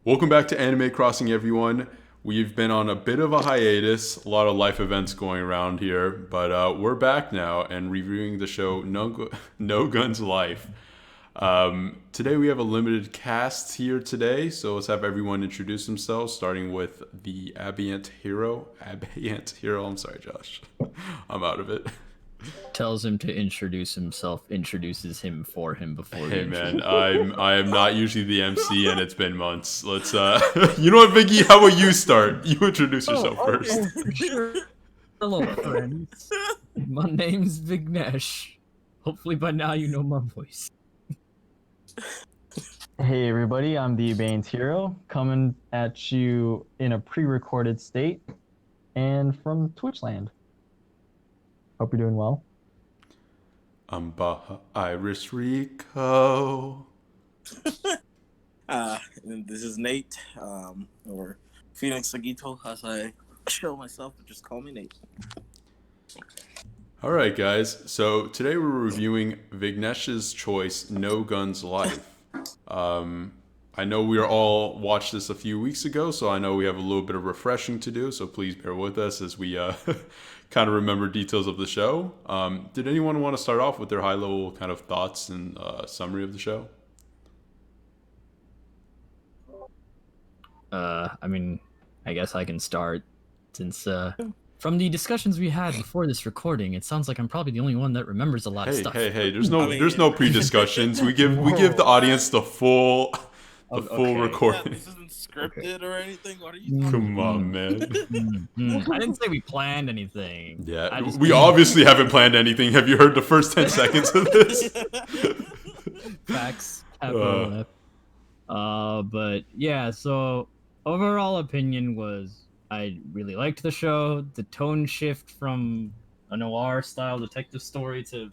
Welcome back to Anime Crossing, everyone. We've been on a bit of a hiatus, a lot of life events going around here, but we're back now and reviewing the show No Guns Life. Today we have a limited cast here today, so let's have everyone introduce themselves, starting with the Abient Hero. I'm sorry, Josh. I'm out of it. Tells him to introduce himself, introduces him for him before. Hey man, I am not usually the MC, and it's been months. Let's you know what, Vicky? How about you start? You introduce yourself first. For sure. Hello, friends. My name's Vignesh. Hopefully by now you know my voice. Hey everybody, I'm the Bane's Hero, coming at you in a pre-recorded state and from Twitchland. Hope you're doing well. I'm Baha Iris Rico. And this is Nate, or Phoenix Sagito, as I show myself, but just call me Nate. All right, guys. So today we're reviewing Vignesh's choice, No Guns Life. I know we all watched this a few weeks ago, so I know we have a little bit of refreshing to do. So please bear with us as we kind of remember details of the show. Did anyone want to start off with their high-level kind of thoughts and summary of the show? I guess I can start since from the discussions we had before this recording, it sounds like I'm probably the only one that remembers a lot of stuff. Hey! There's no pre-discussions. We give the audience the full recording. Yeah, this isn't scripted or anything. What are you talking Come on, man. I didn't say we planned anything. Yeah, we obviously haven't planned anything. Have you heard the first 10 seconds of this? Facts. But yeah, so overall opinion was I really liked the show. The tone shift from a noir style detective story to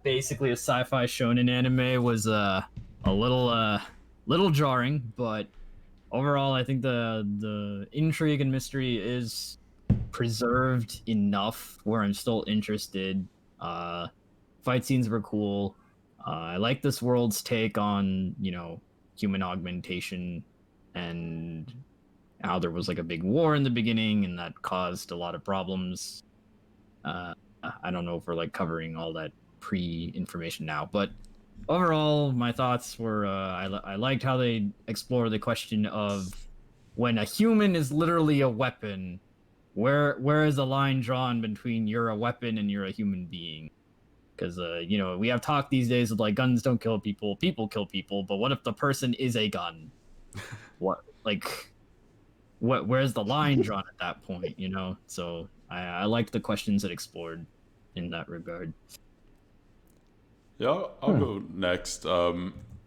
basically a sci-fi shonen anime was a little jarring, but overall I think the intrigue and mystery is preserved enough where I'm still interested. Fight scenes were cool. I like this world's take on, human augmentation and how there was like a big war in the beginning and that caused a lot of problems. I don't know if we're like covering all that pre-information now, but overall my thoughts were I liked how they explore the question of when a human is literally a weapon, where is the line drawn between you're a weapon and you're a human being? Because we have talk these days of like guns don't kill people, people kill people, but what if the person is a gun? Where's the line drawn at that point? So I liked the questions it explored in that regard. Yeah, I'll go next.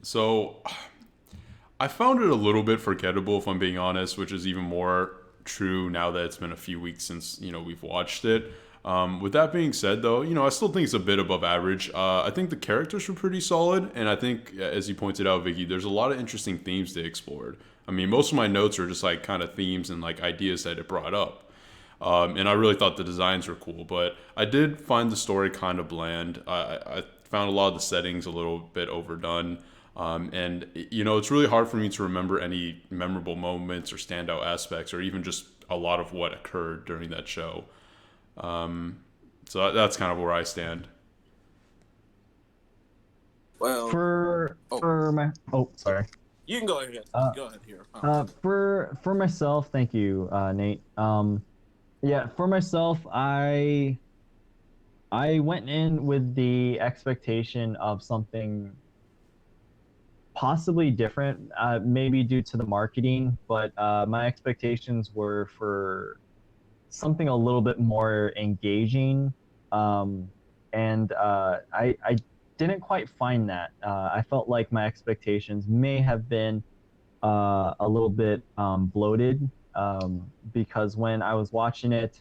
So I found it a little bit forgettable, if I'm being honest, which is even more true now that it's been a few weeks since we've watched it. With that being said, though, I still think it's a bit above average. I think the characters were pretty solid, and I think, as you pointed out, Vicky, there's a lot of interesting themes they explored. I mean, most of my notes are just like kind of themes and like ideas that it brought up. And I really thought the designs were cool, but I did find the story kind of bland. I found a lot of the settings a little bit overdone. And it's really hard for me to remember any memorable moments or standout aspects, or even just a lot of what occurred during that show. So that's kind of where I stand. Well, sorry. You can go ahead. Go ahead here. For myself, thank you, Nate. For myself, I went in with the expectation of something possibly different, maybe due to the marketing, but my expectations were for something a little bit more engaging, and I didn't quite find that. I felt like my expectations may have been a little bit bloated, because when I was watching it,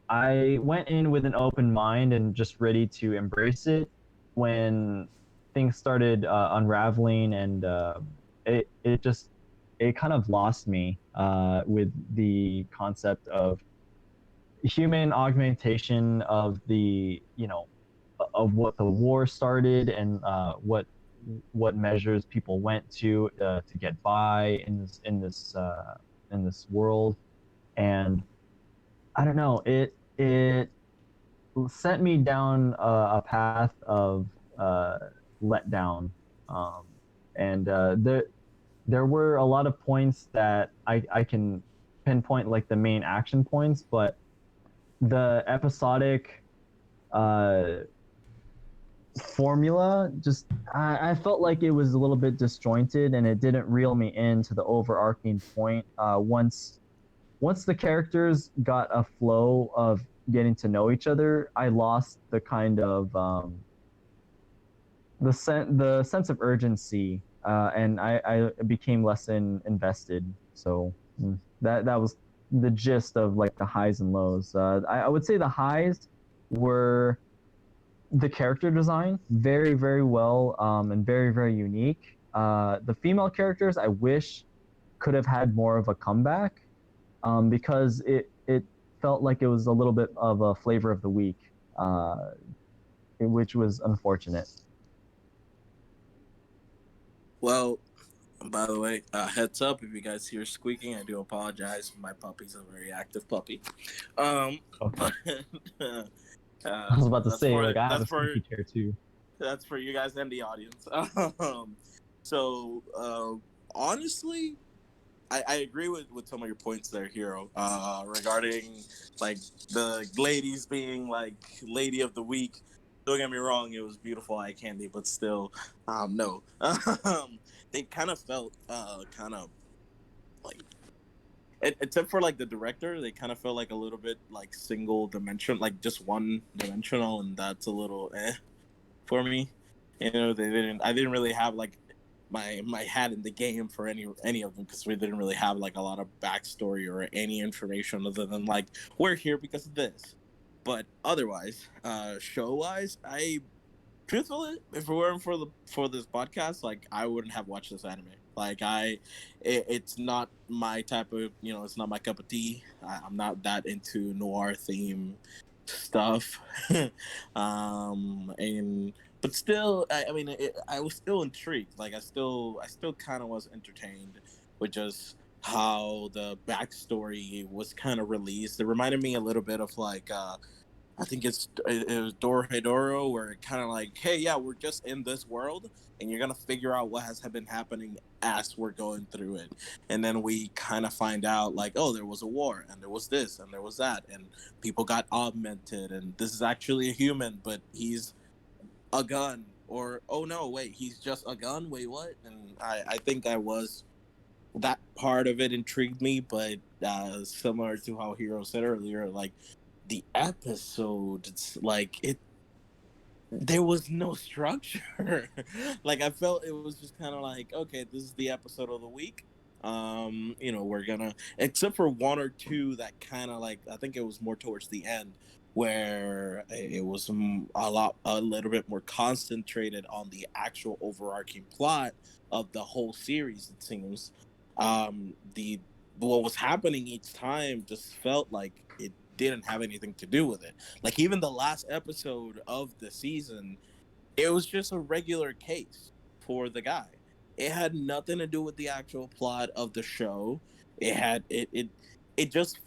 I went in with an open mind and just ready to embrace it. When things started unraveling, and it kind of lost me with the concept of human augmentation of the of what the war started, and what what measures people went to get by in this world, and I don't know, it sent me down a path of uh, letdown, um, and there were a lot of points that I can pinpoint, like the main action points, but the episodic uh, formula just I felt like it was a little bit disjointed, and it didn't reel me into the overarching point. Once the characters got a flow of getting to know each other, I lost the kind of the sense of urgency, and I became less invested. So that was the gist of like the highs and lows. I would say the highs were the character design, very very well, and very very unique. The female characters, I wish could have had more of a comeback, because it felt like it was a little bit of a flavor of the week, which was unfortunate. Well, by the way, heads up if you guys hear squeaking, I do apologize. My puppy's a very active puppy. Okay. uh, I was about to say, like, I have a for squeaky chair too. that's for you guys and the audience. So honestly, I agree with some of your points there, Hero, regarding like the ladies being like lady of the week. Don't get me wrong, it was beautiful eye candy, but still, no. They kind of felt kind of like, except for like the director, they kind of felt like a little bit like single dimension, like just one dimensional, and that's a little for me. You know, I didn't really have like my hat in the game for any of them, because we didn't really have like a lot of backstory or any information other than like we're here because of this. But otherwise, show wise, I truthfully, if it weren't for this podcast, like I wouldn't have watched this anime. Like it's not my type of, it's not my cup of tea. I'm not that into noir theme stuff. And but still, I mean, I was still intrigued. Like I still kind of was entertained with just how the backstory was kind of released. It reminded me a little bit of like I think it was Dorohedoro, where it kind of like, hey, yeah, we're just in this world, and you're gonna figure out what has been happening as we're going through it, and then we kind of find out like, oh, there was a war, and there was this, and there was that, and people got augmented, and this is actually a human, but he's a gun, or oh no, wait, he's just a gun. Wait, what? And I think I was that part of it intrigued me, but similar to how Hero said earlier, like the episode, it's like there was no structure. Like I felt it was just kind of like, okay, this is the episode of the week. We're gonna, except for one or two that kind of like, I think it was more towards the end where it was a little bit more concentrated on the actual overarching plot of the whole series. It seems the what was happening each time just felt like it didn't have anything to do with it. Like even the last episode of the season, it was just a regular case for the guy. It had nothing to do with the actual plot of the show. It just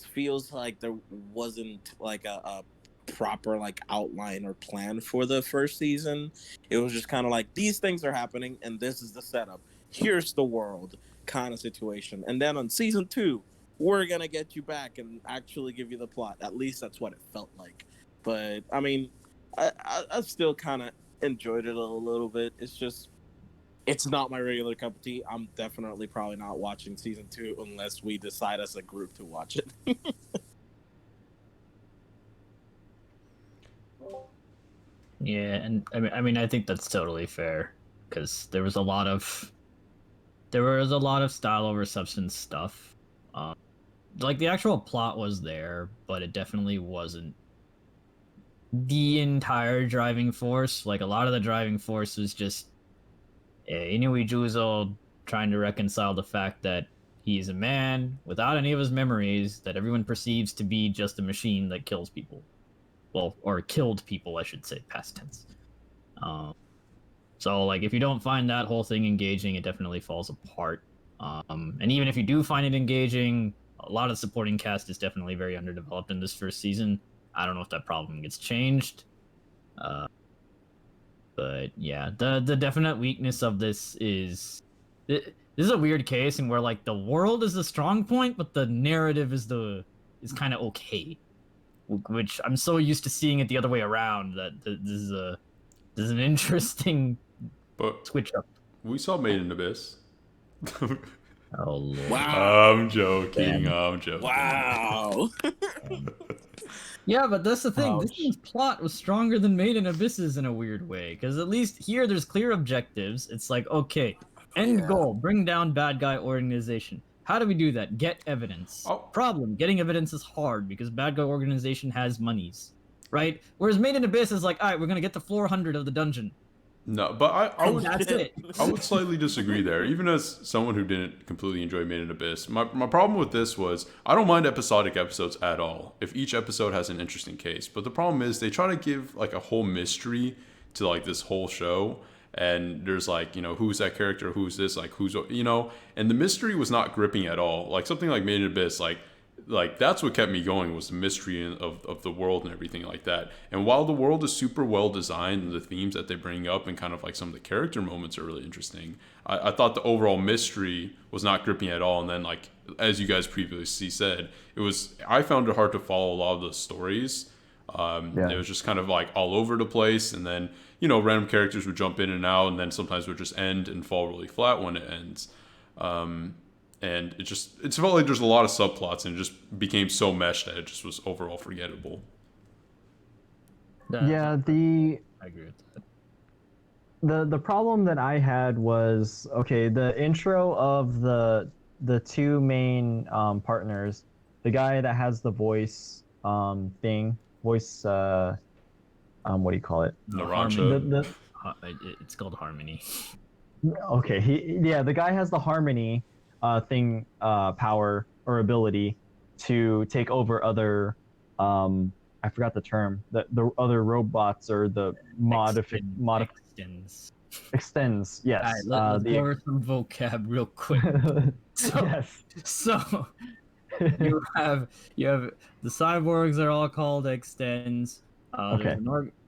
feels like there wasn't like a proper like outline or plan for the first season. It was just kind of like, these things are happening and this is the setup. Here's the world kind of situation. And then on season 2, we're gonna get you back and actually give you the plot. At least that's what it felt like. But I mean, I still kind of enjoyed it a little bit. It's just, it's not my regular cup of tea. I'm definitely probably not watching season 2 unless we decide as a group to watch it. Yeah, and I think that's totally fair, because there was a lot of style over substance stuff. Like the actual plot was there, but it definitely wasn't the entire driving force. Like a lot of the driving force was just Inui Juzo trying to reconcile the fact that he is a man without any of his memories that everyone perceives to be just a machine that kills people. Well, or killed people, I should say, past tense. So like if you don't find that whole thing engaging, it definitely falls apart. And even if you do find it engaging, a lot of the supporting cast is definitely very underdeveloped in this first season. I don't know if that problem gets changed. But yeah, the definite weakness of this is this is a weird case in where like the world is the strong point, but the narrative is kind of okay. Which I'm so used to seeing it the other way around that this is an interesting But switch up. we saw Made in Abyss. Oh lord. Wow. I'm joking. Damn. I'm joking. Wow. Yeah, but that's the thing. This Ouch. thing's plot was stronger than Made in Abysses in a weird way. Because at least here, there's clear objectives. It's like, okay, end Yeah. goal, bring down bad guy organization. How do we do that? Get evidence. Oh. Problem, getting evidence is hard because bad guy organization has monies, right? Whereas Made in Abyss is like, all right, we're gonna get to floor 100 of the dungeon. No, but I would That's it. I would slightly disagree there. Even as someone who didn't completely enjoy Made in Abyss, my problem with this was I don't mind episodic episodes at all if each episode has an interesting case. But the problem is they try to give like a whole mystery to like this whole show. And there's like, who's that character? Who's this? Like, and the mystery was not gripping at all. Like something like Made in Abyss, like that's what kept me going was the mystery of the world and everything like that. And while the world is super well designed and the themes that they bring up and kind of like some of the character moments are really interesting, I thought the overall mystery was not gripping at all. And then like as you guys previously said, I found it hard to follow a lot of the stories. It was just kind of like all over the place, and then random characters would jump in and out, and then sometimes would just end and fall really flat when it ends. And it felt like there's a lot of subplots, and it just became so meshed that it just was overall forgettable. Yeah, I agree with that. the problem that I had was, okay, the intro of the two main partners, the guy that has the voice what do you call it? Naranchia. It's called Harmony. Okay, the guy has the Harmony power or ability to take over other I forgot the term, the other robots or the extends, yes. All right, let's go over some vocab real quick. Yes. So you have the cyborgs are all called extends. Okay.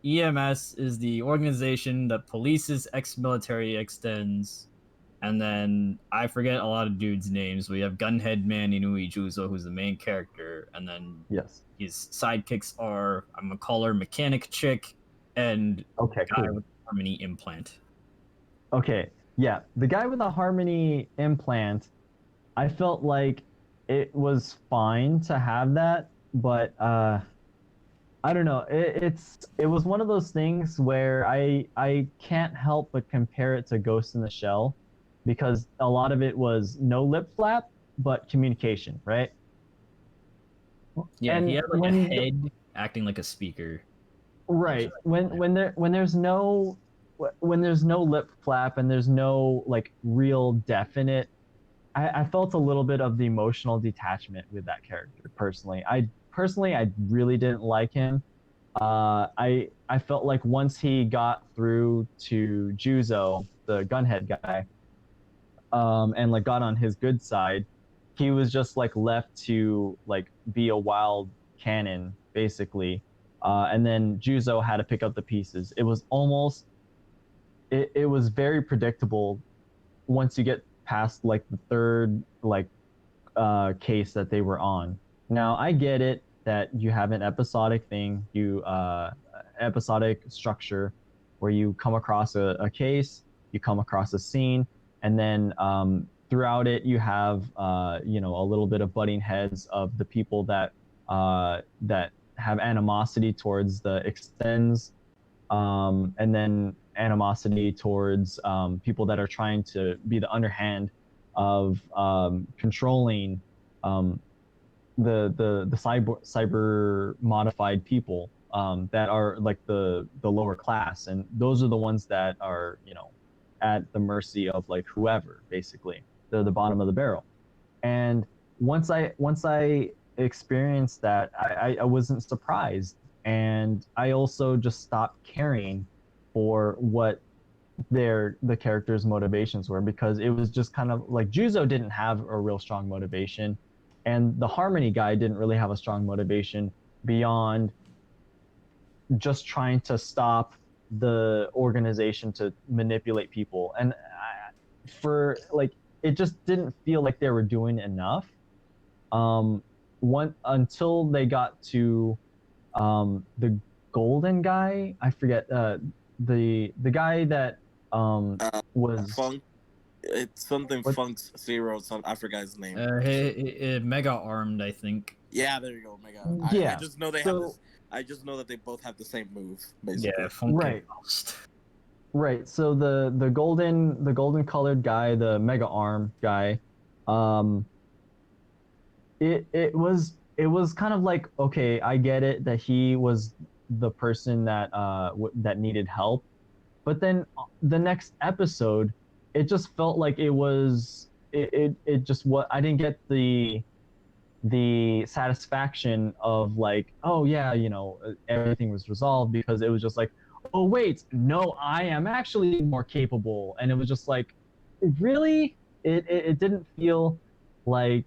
EMS is the organization that polices ex-military extends. And then I forget a lot of dudes' names. We have Gunhead Man Inui Juzo, who's the main character, and then Yes. his sidekicks are, I'm gonna call her Mechanic Chick and Okay, guy cool. with Harmony implant. Okay, yeah, the guy with the Harmony implant, I felt like it was fine to have that, but I don't know. It was one of those things where I can't help but compare it to Ghost in the Shell, because a lot of it was no lip flap but communication, right? Yeah, And he had like when a head acting like a speaker. Right. When there's no lip flap and there's no like real definite, I felt a little bit of the emotional detachment with that character personally. I really didn't like him. I felt like once he got through to Juzo, the gunhead guy, and like got on his good side, he was just like left to like be a wild cannon basically. And then Juzo had to pick up the pieces. It was almost, it was very predictable once you get past like the third like case that they were on. Now I get it that you have an episodic thing, episodic structure where you come across a case, you come across a scene, and then throughout it you have a little bit of butting heads of the people that have animosity towards the extends, and then animosity towards people that are trying to be the underhand of controlling the cyber modified people that are like the lower class, and those are the ones that are at the mercy of like whoever, basically they're the bottom of the barrel. And once I experienced that, I wasn't surprised, and I also just stopped caring for what the characters' motivations were, because it was just kind of like Juzo didn't have a real strong motivation, and the Harmony guy didn't really have a strong motivation beyond just trying to stop the organization to manipulate people. And for like, it just didn't feel like they were doing enough. One until they got to the golden guy. I forget the guy that was Funk. It's something what, Funk Zero. Some I forgot his name. Mega armed, I think. Yeah, there you go, Mega. yeah. I just know they have this. I just know that they both have the same move, basically. Yeah, Funky Right. Ghost. Right. So the golden colored guy, the mega arm guy, um, it was kind of like, okay, I get it that he was the person that that needed help, but then the next episode, it just felt like it just what I didn't get the satisfaction of like, oh yeah, you know, everything was resolved, because it was just like, oh wait, no, I am actually more capable. And it was just like, really, it didn't feel like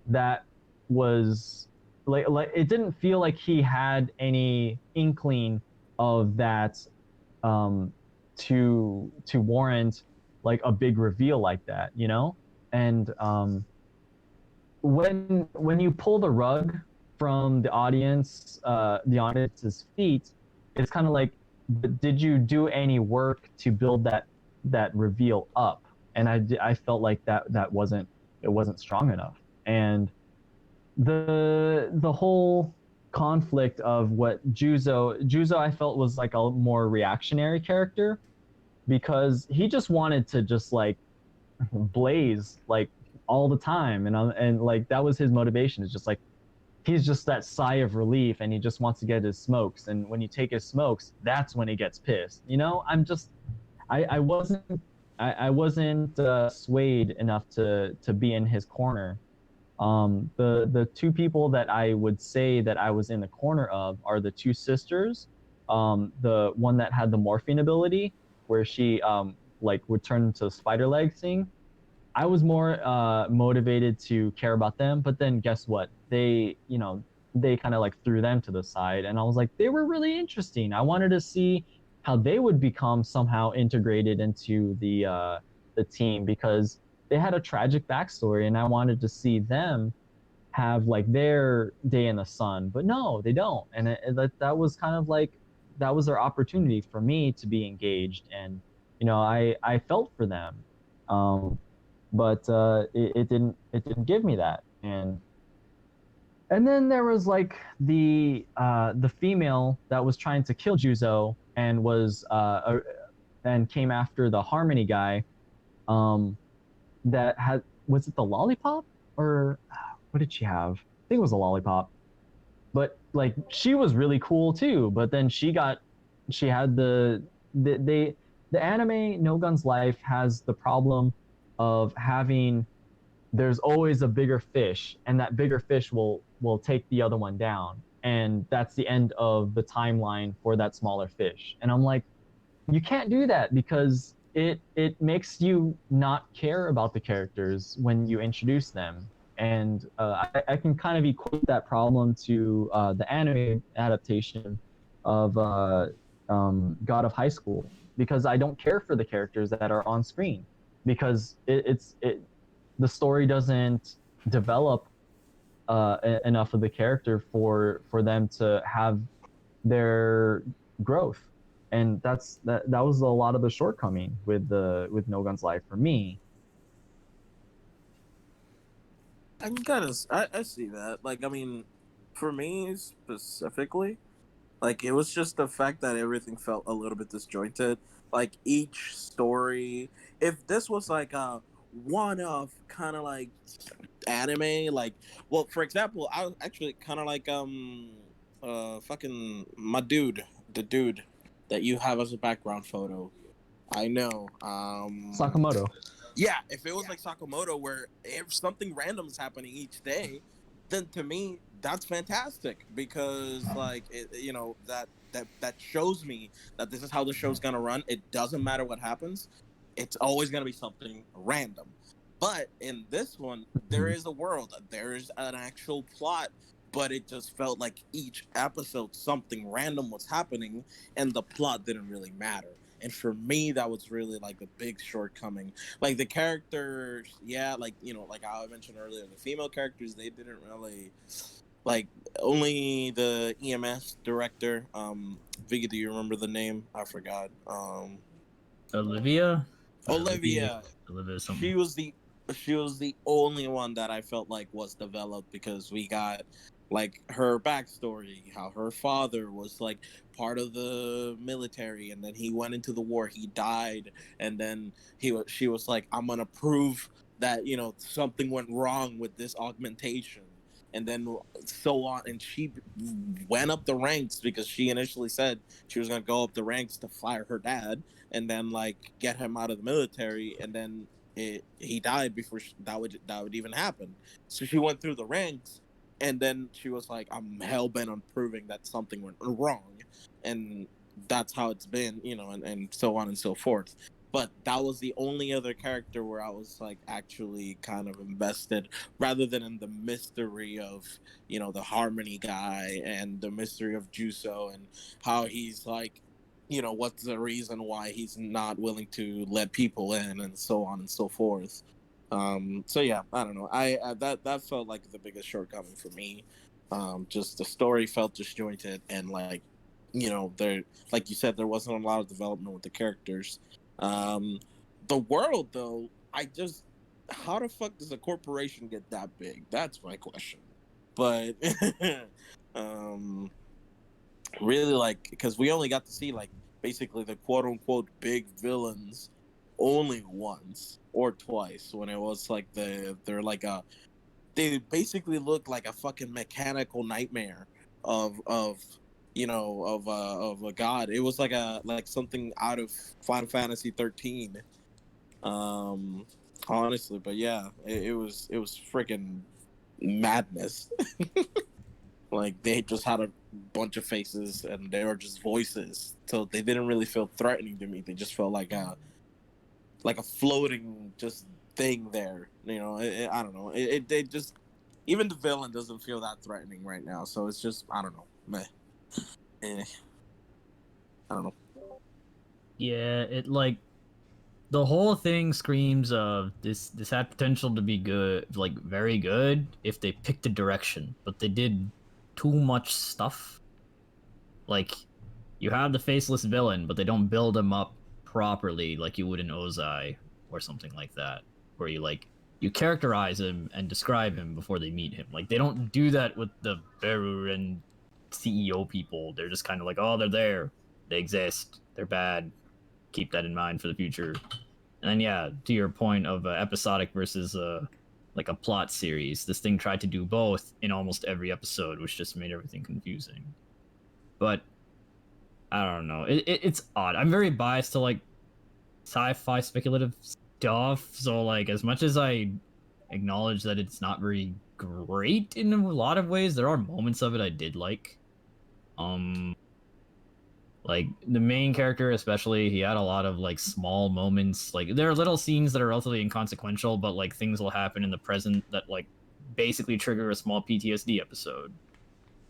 that was like it didn't feel like he had any inkling of that, um to warrant like a big reveal like that, you know. And when you pull the rug from the audience's feet, it's kind of like, did you do any work to build that reveal up? And I felt like that wasn't, it wasn't strong enough. And the whole conflict of what Juzo I felt was like a more reactionary character, because he just wanted to just like blaze like all the time, and like that was his motivation. It's just like, he's just that sigh of relief, and he just wants to get his smokes, and when you take his smokes, that's when he gets pissed, you know. I wasn't swayed enough to be in his corner. The two people that I would say that I was in the corner of are the two sisters. The one that had the morphine ability, where she like would turn into spider legs thing. I was more motivated to care about them, but then guess what? They, you know, they kind of like threw them to the side, and I was like, they were really interesting. I wanted to see how they would become somehow integrated into the team, because they had a tragic backstory, and I wanted to see them have like their day in the sun. But no, they don't, and that was kind of like, that was their opportunity for me to be engaged, and you know, I felt for them. But it didn't give me that. And then there was like the female that was trying to kill Juzo, and and came after the Harmony guy, that had, was it the lollipop, or what did she have? I think it was a lollipop. But like, she was really cool too, but then she had the anime No Gun's Life has the problem of having, there's always a bigger fish, and that bigger fish will take the other one down, and that's the end of the timeline for that smaller fish. And I'm like, you can't do that, because it makes you not care about the characters when you introduce them. And I can kind of equate that problem to the anime adaptation of God of High School, because I don't care for the characters that are on screen, because the story doesn't develop enough of the character for them to have their growth. And that was a lot of the shortcoming with No Gun's Life for me. I see that. Like, I mean, for me specifically, like, it was just the fact that everything felt a little bit disjointed. Like, each story, if this was like a one of kind of like anime, like, well, for example, I was actually kind of like fucking my dude, the dude that you have as a background photo. I know. Sakamoto. Yeah, if it was like Sakamoto, where if something random is happening each day, then to me that's fantastic because like that shows me that this is how the show's gonna run. It doesn't matter what happens; it's always gonna be something random. But in this one, there is a world, there is an actual plot, but it just felt like each episode something random was happening, and the plot didn't really matter. And for me, that was really like the big shortcoming. Like the characters, yeah, like like how I mentioned earlier, the female characters, they didn't really like only the EMS director. Vicky, do you remember the name? I forgot. Olivia? Or Olivia. Olivia something. She was the only one that I felt like was developed because we got like her backstory, how her father was like part of the military and then he went into the war, he died, and then she was like, I'm gonna prove that something went wrong with this augmentation, and then so on, and she went up the ranks because she initially said she was gonna go up the ranks to fire her dad and then like get him out of the military, and then he died before that would even happen. So she went through the ranks, and then she was like, "I'm hell bent on proving that something went wrong," and that's how it's been, and so on and so forth. But that was the only other character where I was like actually kind of invested, rather than in the mystery of the Harmony guy and the mystery of Juso and how he's like what's the reason why he's not willing to let people in and so on and so forth. So yeah, I don't know, I that felt like the biggest shortcoming for me. Just the story felt disjointed, and like there, like you said, there wasn't a lot of development with the characters. um the world though, I just, how the fuck does a corporation get that big? That's my question. But um really, like, because we only got to see like basically the quote unquote big villains only once or twice, when it was like they're like they basically look like a fucking mechanical nightmare of a god. It was like something out of Final Fantasy 13. um Honestly, but yeah, it was freaking madness. Like they just had a bunch of faces and they were just voices, so they didn't really feel threatening to me. They just felt like a floating just thing there. I don't know. They just, even the villain doesn't feel that threatening right now. So it's just, I don't know, meh. I don't know. Yeah, it like the whole thing screams of this had potential to be good, like very good if they picked a direction, but they did too much stuff. Like you have the faceless villain, but they don't build him up properly like you would in Ozai or something like that, where you characterize him and describe him before they meet him. Like they don't do that with the Beru and CEO people. They're just kind of like, oh, they're there, they exist, they're bad. Keep that in mind for the future. And then yeah, to your point of episodic versus like a plot series, this thing tried to do both in almost every episode, which just made everything confusing. But I don't know. It's odd. I'm very biased to like sci-fi speculative stuff. So like as much as I acknowledge that it's not very great in a lot of ways, there are moments of it I did like. Like the main character especially, he had a lot of like small moments. Like there are little scenes that are relatively inconsequential, but like things will happen in the present that like basically trigger a small PTSD episode.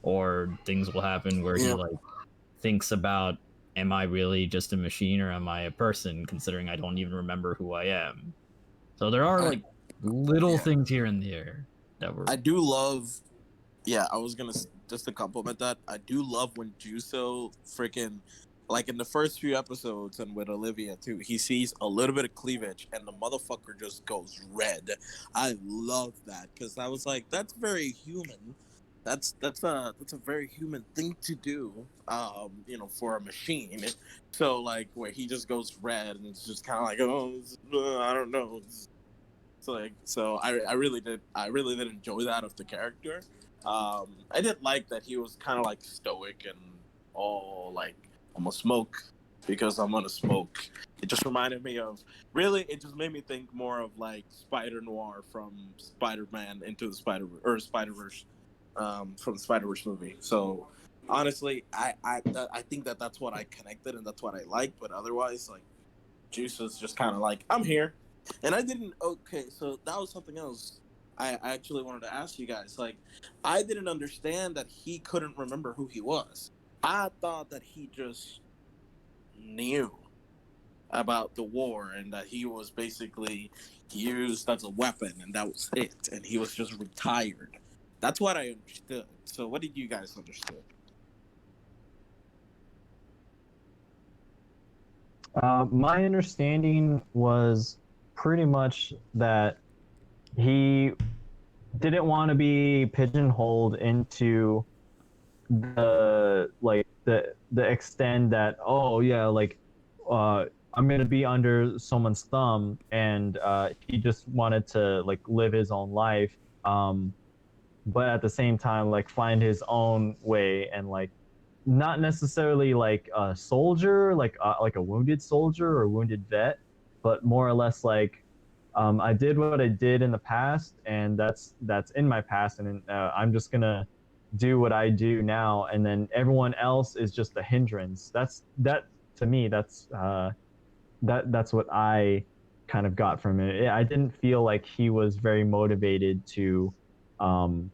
Or things will happen where he like thinks about, am I really just a machine or am I a person, considering I don't even remember who I am. So there are like little things here and there that were, I do love. Yeah, I was gonna just to compliment that. I do love when Juso freaking, like in the first few episodes and with Olivia too, he sees a little bit of cleavage and the motherfucker just goes red. I love that because I was like, that's very human. That's a very human thing to do. For a machine. So like where he just goes red and it's just kind of like, I don't know. It's like, so I really did enjoy that of the character. I did like that he was kind of like stoic and all like, I'm gonna smoke because I'm gonna smoke. It just reminded me of, really, it just made me think more of like Spider Noir from Spider-Man into the Spider Verse. from the Spider-Verse movie. So honestly, I think that's what I connected and that's what I liked. But otherwise, like Juice was just kind of like, I'm here, and I didn't. Okay, so that was something else. I actually wanted to ask you guys. Like, I didn't understand that he couldn't remember who he was. I thought that he just knew about the war and that he was basically used as a weapon and that was it. And he was just retired. That's what I understood. So, what did you guys understand? My understanding was pretty much that he didn't want to be pigeonholed into the extent that, oh yeah, like I'm gonna be under someone's thumb, and he just wanted to like live his own life, but at the same time like find his own way, and like not necessarily like a soldier, like a wounded soldier or wounded vet, but more or less like, I did what I did in the past, and that's in my past, and I'm just gonna do what I do now, and then everyone else is just a hindrance. That to me, that's what I kind of got from it. I didn't feel like he was very motivated um,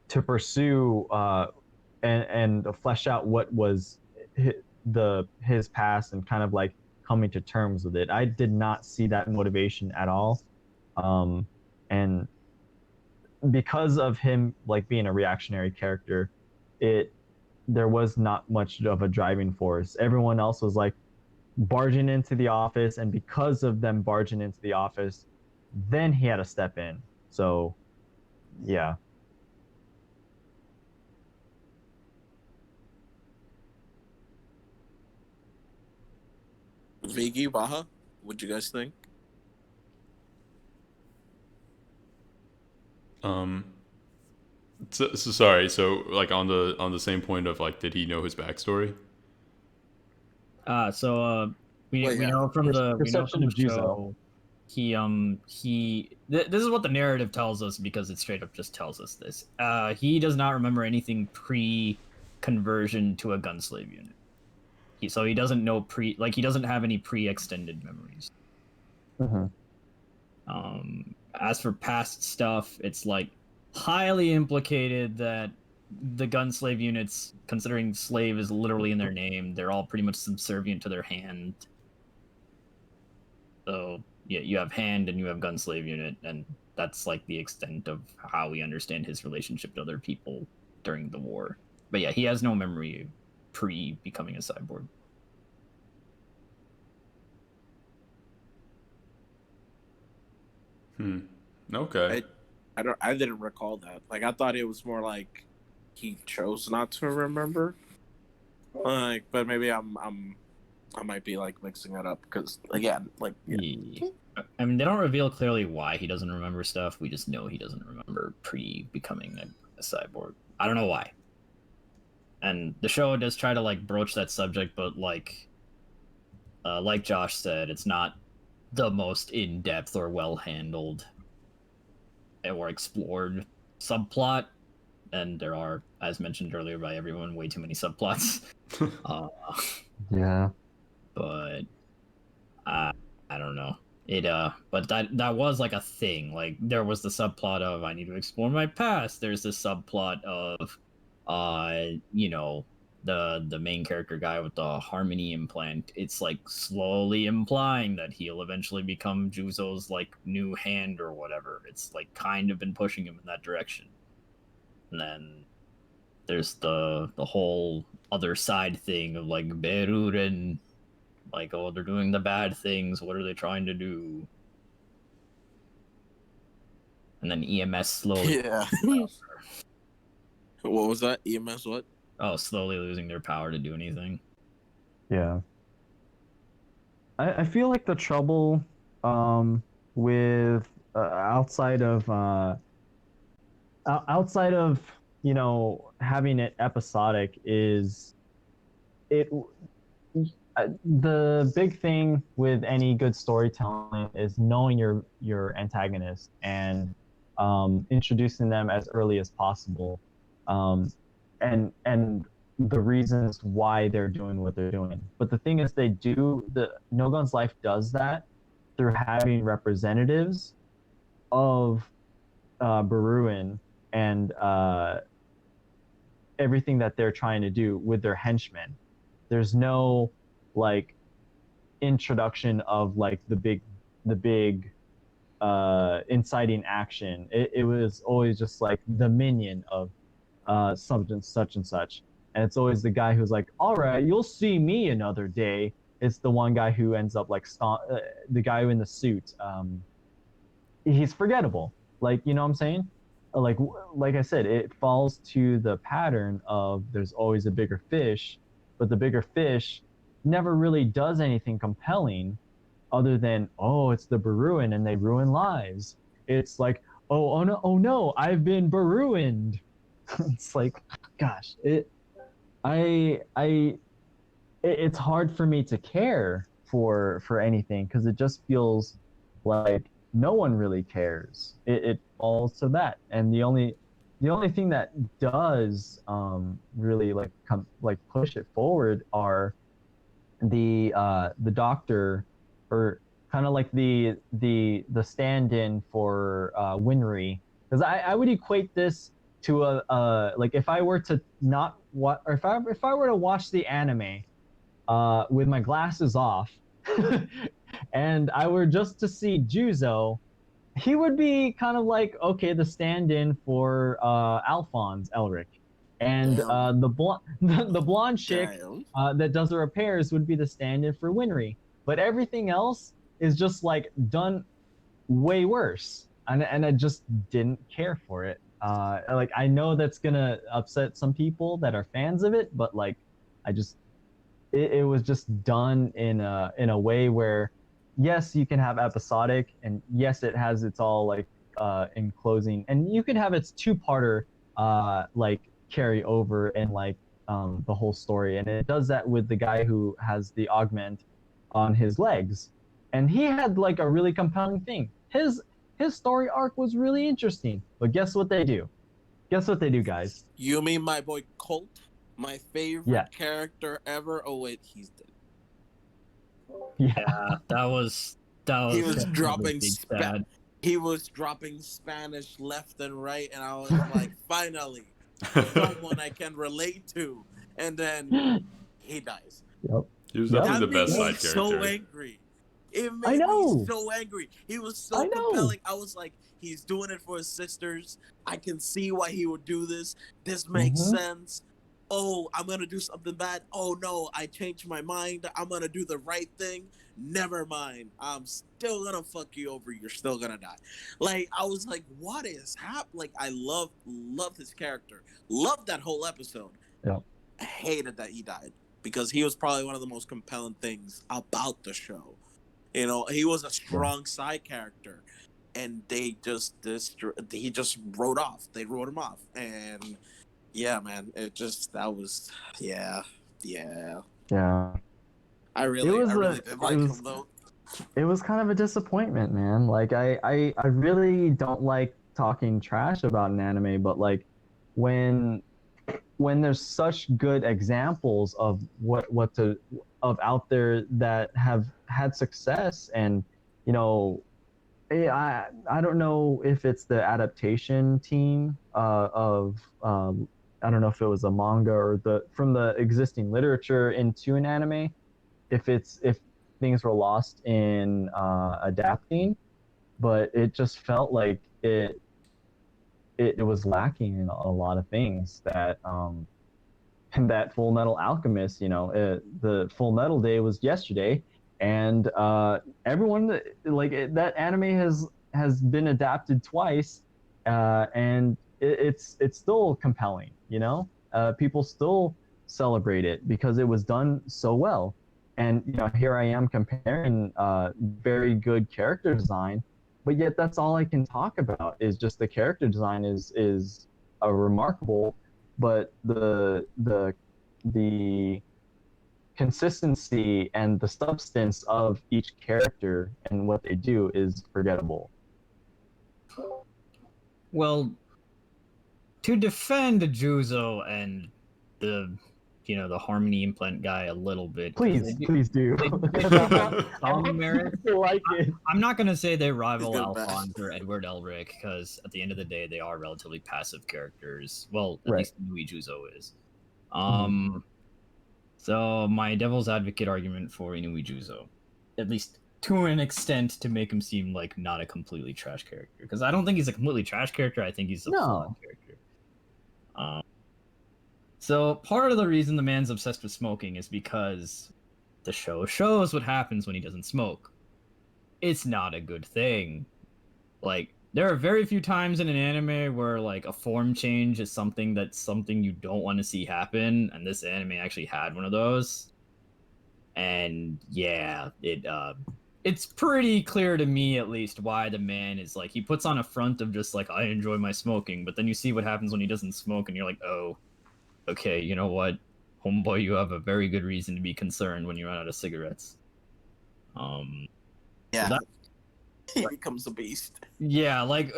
to pursue and flesh out what was his past and kind of like coming to terms with it. I did not see that motivation at all, and because of him like being a reactionary character, it there was not much of a driving force. Everyone else was like barging into the office, and because of them barging into the office, then he had to step in. So, yeah. Vigi, Baha, what'd you guys think? Um, so sorry. So like on the same point of like, did he know his backstory? We Well, we yeah. know from the Perception of Juzo. show this is what the narrative tells us, because it straight up just tells us this. He does not remember anything pre conversion to a gunslave unit. So he doesn't know he doesn't have any pre extended memories. Mm-hmm. As for past stuff, it's like highly implicated that the gunslave units, considering slave is literally in their name, they're all pretty much subservient to their hand. So yeah, you have hand and you have gunslave unit, and that's like the extent of how we understand his relationship to other people during the war. But yeah, he has no memory pre becoming a cyborg. Okay. I didn't recall that. Like I thought it was more like he chose not to remember. Like, but maybe I might be like mixing it up because again, like Yeah. I mean, they don't reveal clearly why he doesn't remember stuff. We just know he doesn't remember pre becoming a cyborg. I don't know why. And the show does try to like broach that subject, but like Josh said, it's not the most in depth or well handled or explored subplot. And there are, as mentioned earlier by everyone, way too many subplots. Yeah. But I don't know. But that was like a thing. Like there was the subplot of I need to explore my past. There's this subplot of the main character guy with the harmony implant. It's like slowly implying that he'll eventually become Juzo's like new hand or whatever. It's like kind of been pushing him in that direction. And then there's the whole other side thing of like Beruren, like, oh, they're doing the bad things. What are they trying to do? And then EMS slowly. yeah. What was that? EMS what? Oh, slowly losing their power to do anything. Yeah. I feel like the trouble with outside of having it episodic is it the big thing with any good storytelling is knowing your antagonist, and introducing them as early as possible, and the reasons why they're doing what they're doing. But the thing is, the No Gun's Life does that through having representatives of Baruin and everything that they're trying to do with their henchmen. There's no like introduction of like the big inciting action. It was always just like the minion of something such and such, and it's always the guy who's like, all right, you'll see me another day. It's the one guy who ends up like the guy in the suit. He's forgettable, like, you know what I'm saying. Like I said, it falls to the pattern of there's always a bigger fish, but the bigger fish never really does anything compelling other than, oh, it's the Baruin and they ruin lives. It's like, oh no, I've been Baruined. It's like, gosh, it's hard for me to care for anything because it just feels like no one really cares. It falls to that, and the only thing that does really like push it forward are the doctor, or kind of like the stand-in for Winry, because I would equate this to a like if I were to not what or if I were to watch the anime with my glasses off and I were just to see Juzo, he would be kind of like, okay, the stand-in for Alphonse Elric, and the blonde chick that does the repairs would be the stand-in for Winry. But everything else is just like done way worse, and I just didn't care for it. Like, I know that's gonna upset some people that are fans of it, but like, I just it was just done in a way where, yes, you can have episodic, and yes, it has its all like in closing, and you could have its two-parter like carry over and like the whole story, and it does that with the guy who has the augment on his legs, and he had like a really compelling thing. His story arc was really interesting, but guess what they do? Guess what they do, guys? You mean my boy Colt? My favorite character ever. Oh wait, he's dead. Yeah, that was he was dropping bad. He was dropping Spanish left and right, and I was like, finally, someone I can relate to. And then he dies. Yep. He was definitely the best side character. So angry. It made me so angry. He was so compelling. I was like, he's doing it for his sisters. I can see why he would do this. This makes sense. Oh, I'm going to do something bad. Oh, no, I changed my mind. I'm going to do the right thing. Never mind. I'm still going to fuck you over. You're still going to die. Like, I was like, what is happening? Like, I loved his character. Loved that whole episode. Yeah. I hated that he died because he was probably one of the most compelling things about the show. You know, he was a strong side character, and they just he just wrote off. They wrote him off, and yeah, man, it just that was yeah. I really did like him though. It was kind of a disappointment, man. Like I really don't like talking trash about an anime, but like when there's such good examples of of out there that have had success, and you know, I don't know if it's the adaptation team of I don't know if it was a manga or from the existing literature into an anime, if things were lost in adapting, but it just felt like it was lacking in a lot of things that and that Full Metal Alchemist, you know, the Full Metal Day was yesterday, and everyone that anime has been adapted twice, and it's still compelling, you know. People still celebrate it because it was done so well, and you know, here I am comparing very good character design, but yet that's all I can talk about is just the character design is remarkable, but the consistency and the substance of each character and what they do is forgettable. Well, to defend Juzo and the the harmony implant guy a little bit. 'Cause Please, please do. they do I have some merit. like it. I'm not gonna say they rival He's good Alphonse best. or Edward Elric, because at the end of the day, they are relatively passive characters. Well, at Right. least Inui Juzo is. So my devil's advocate argument for Inui Juzo, at least to an extent, to make him seem like not a completely trash character, because I don't think he's a completely trash character. I think he's a flawed character. So part of the reason the man's obsessed with smoking is because the show shows what happens when he doesn't smoke. It's not a good thing. Like, there are very few times in an anime where like a form change is something you don't want to see happen, and this anime actually had one of those. And yeah, it's pretty clear to me, at least, why the man is like, he puts on a front of just like, I enjoy my smoking, but then you see what happens when he doesn't smoke, and you're like, oh, okay, you know what, homeboy, you have a very good reason to be concerned when you run out of cigarettes. Yeah, so he becomes a beast. Yeah, like,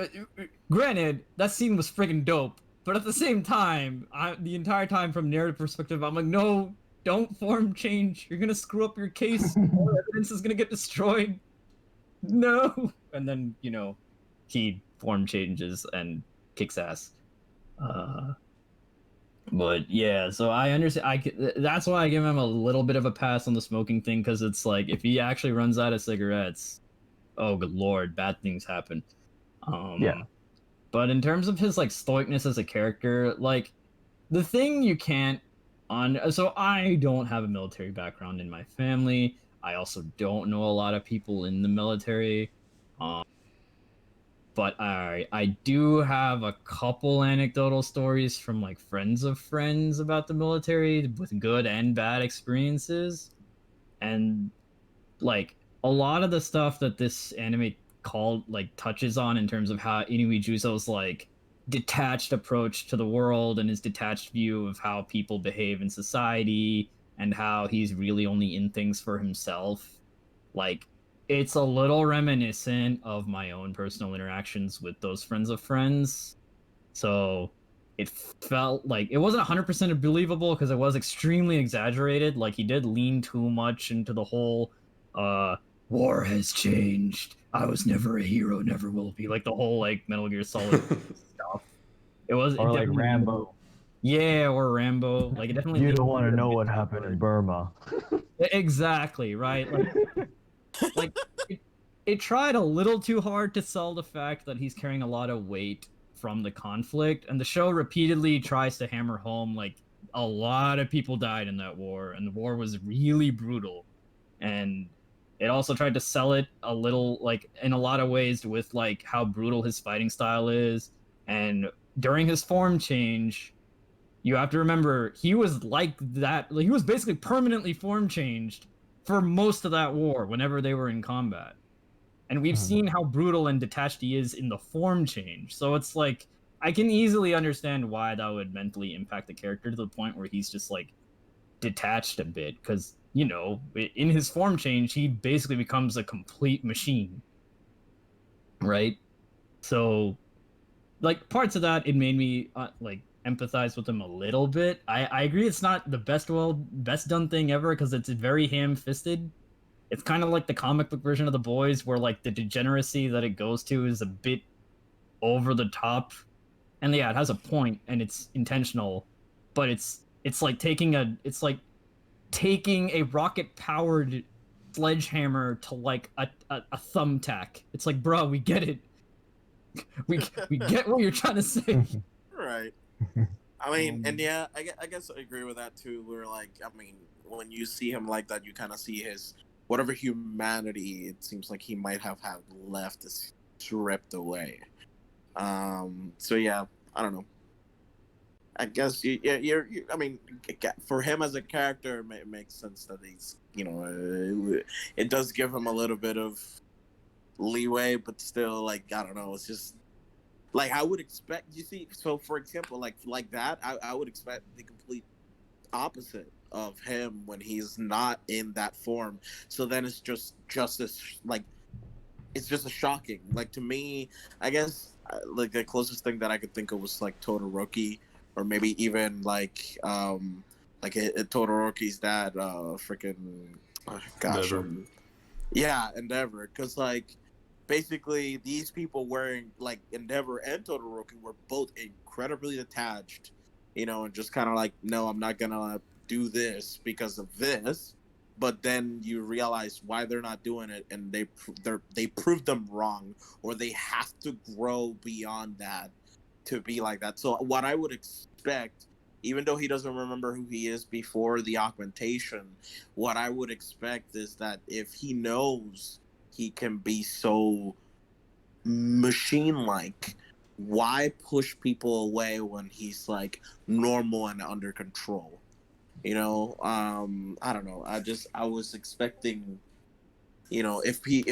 granted, that scene was friggin' dope, but at the same time, the entire time from narrative perspective, I'm like, no, don't form change. You're gonna screw up your case. All evidence is gonna get destroyed. No. And then, he form changes and kicks ass. But yeah, so I understand. That's why I give him a little bit of a pass on the smoking thing, because it's like, if he actually runs out of cigarettes, oh good lord, bad things happen. Yeah. But in terms of his like stoicness as a character, like, the thing you can't so I don't have a military background in my family. I also don't know a lot of people in the military. But I do have a couple anecdotal stories from like friends of friends about the military with good and bad experiences. And like, a lot of the stuff that this anime touches on in terms of how Inui Juso's like detached approach to the world and his detached view of how people behave in society, and how he's really only in things for himself, like, it's a little reminiscent of my own personal interactions with those friends of friends. So it felt like it wasn't 100% believable, because it was extremely exaggerated. Like, he did lean too much into the whole war has changed, I was never a hero, never will be, like the whole like Metal Gear Solid stuff. Or like Rambo. Yeah, or Rambo. Like, it definitely. You don't want to know what happened in Burma. Exactly, right? Like, it tried a little too hard to sell the fact that he's carrying a lot of weight from the conflict, and the show repeatedly tries to hammer home like a lot of people died in that war, and the war was really brutal. And it also tried to sell it a little, like, in a lot of ways, with like how brutal his fighting style is. And during his form change, you have to remember, he was like that. Like, he was basically permanently form changed for most of that war whenever they were in combat. And we've seen how brutal and detached he is in the form change. So it's like, I can easily understand why that would mentally impact the character to the point where he's just like detached a bit, because in his form change he basically becomes a complete machine, right? So like, parts of that, it made me like empathize with him a little bit. I agree it's not the best done thing ever, because it's very ham-fisted. It's kind of like the comic book version of The Boys, where like the degeneracy that it goes to is a bit over the top. And yeah, it has a point and it's intentional, but it's like taking a rocket powered sledgehammer to like a thumbtack. It's like, bro, we get it. We get what you're trying to say. Right. I mean, and yeah, I guess I agree with that too. We're like, I mean, when you see him like that, you kind of see his whatever humanity it seems like he might have had left is stripped away. So yeah, I don't know. I guess you're I mean, for him as a character, it makes sense that he's, it does give him a little bit of leeway, but still, like, I don't know, it's just like, I would expect, you see, so for example, like that, I would expect the complete opposite of him when he's not in that form. So then it's just as like, it's just a shocking, like, to me, I guess like the closest thing that I could think of was like Todoroki, or maybe even Todoroki's dad, freaking, gosh, Never. yeah, Endeavor, because like basically these people wearing like Endeavor and Todoroki were both incredibly attached, and just kind of like, no, I'm not gonna do this because of this. But then you realize why they're not doing it, and they prove them wrong, or they have to grow beyond that to be like that. So what I would expect, even though he doesn't remember who he is before the augmentation, what I would expect is that if he knows he can be so machine-like, why push people away when he's like normal and under control? I don't know. I was expecting, if he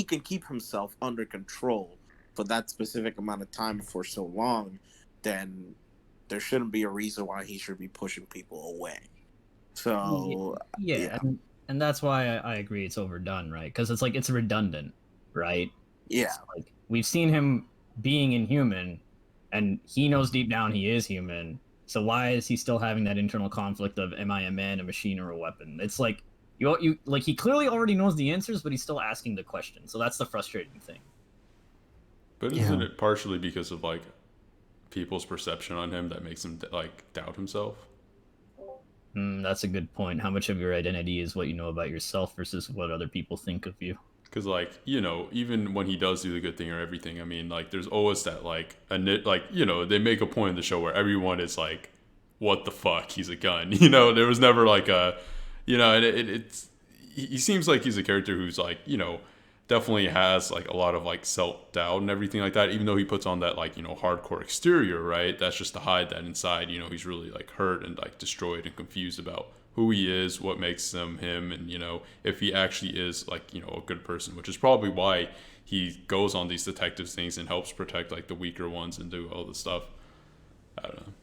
can keep himself under control for that specific amount of time for so long, then there shouldn't be a reason why he should be pushing people away. So Yeah, and that's why I agree it's overdone, right? Because it's like it's redundant, right? yeah, It's like we've seen him being inhuman, and he knows deep down he is human. So why is he still having that internal conflict of am I a man, a machine, or a weapon? It's like you like he clearly already knows the answers, but he's still asking the question. So that's the frustrating thing. But isn't it partially because of like people's perception on him that makes him like doubt himself? That's a good point. How much of your identity is what you know about yourself versus what other people think of you? Because like even when he does do the good thing or everything, I mean, like there's always that like they make a point in the show where everyone is like, what the fuck, he's a gun. There was never like a, and it's he seems like he's a character who's like definitely has like a lot of like self-doubt and everything like that, even though he puts on that like hardcore exterior, right? That's just to hide that inside he's really like hurt and like destroyed and confused about who he is, what makes him him, and if he actually is like a good person, which is probably why he goes on these detective things and helps protect like the weaker ones and do all this stuff. I don't know.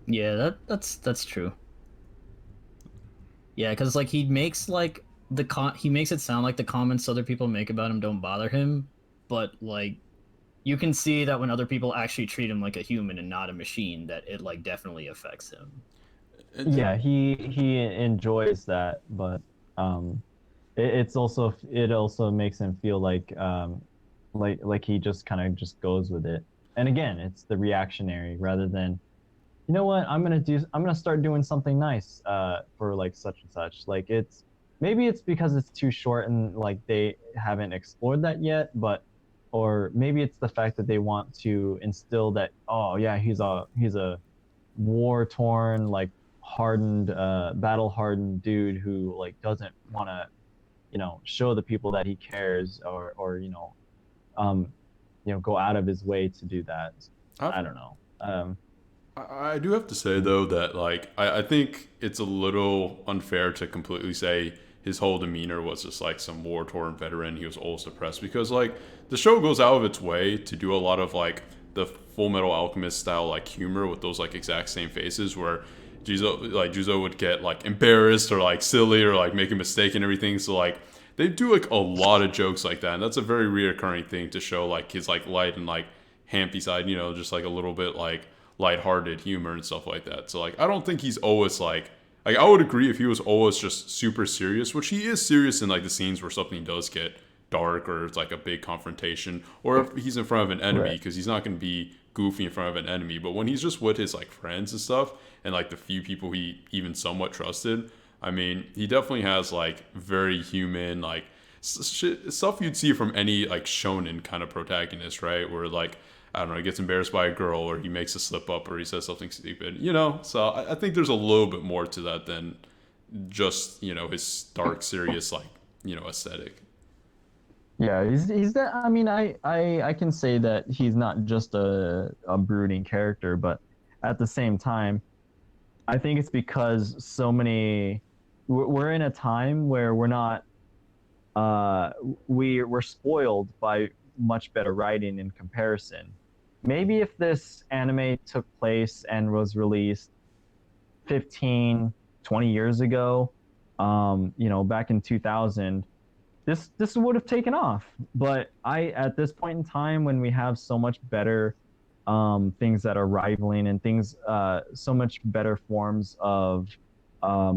Yeah, that's true. Yeah, because like he makes like he makes it sound like the comments other people make about him don't bother him, but like you can see that when other people actually treat him like a human and not a machine, that it like definitely affects him. Yeah, he enjoys that, but it also makes him feel like he just kind of just goes with it. And again, it's the reactionary rather than, you know what, I'm gonna start doing something nice for like such and such. Like maybe it's because it's too short and like they haven't explored that yet, but or maybe it's the fact that they want to instill that, oh yeah, he's a war torn, like hardened, battle hardened dude who like doesn't want to show the people that he cares, or go out of his way to do that. I don't know. I do have to say though that like I think it's a little unfair to completely say his whole demeanor was just like some war torn veteran. He was always depressed because like the show goes out of its way to do a lot of like the Full Metal Alchemist style like humor with those like exact same faces where Juzo would get like embarrassed or like silly or like make a mistake and everything. So like they do like a lot of jokes like that, and that's a very reoccurring thing to show like his like light and like hampy side, just like a little bit like lighthearted humor and stuff like that. So like I don't think he's always like I would agree if he was always just super serious, which he is serious in like the scenes where something does get dark or it's like a big confrontation, or if he's in front of an enemy, because he's not going to be goofy in front of an enemy. But when he's just with his like friends and stuff and like the few people he even somewhat trusted, I mean, he definitely has like very human like stuff you'd see from any like shonen kind of protagonist, right? Where like I don't know, he gets embarrassed by a girl, or he makes a slip up, or he says something stupid, So I think there's a little bit more to that than just his dark, serious like aesthetic. Yeah, he's that. I mean, I can say that he's not just a brooding character, but at the same time, I think it's because we're in a time where we're not we're spoiled by much better writing in comparison. Maybe if this anime took place and was released 15, 20 years ago, back in 2000, this would have taken off. But at this point in time, when we have so much better things that are rivaling and things so much better forms of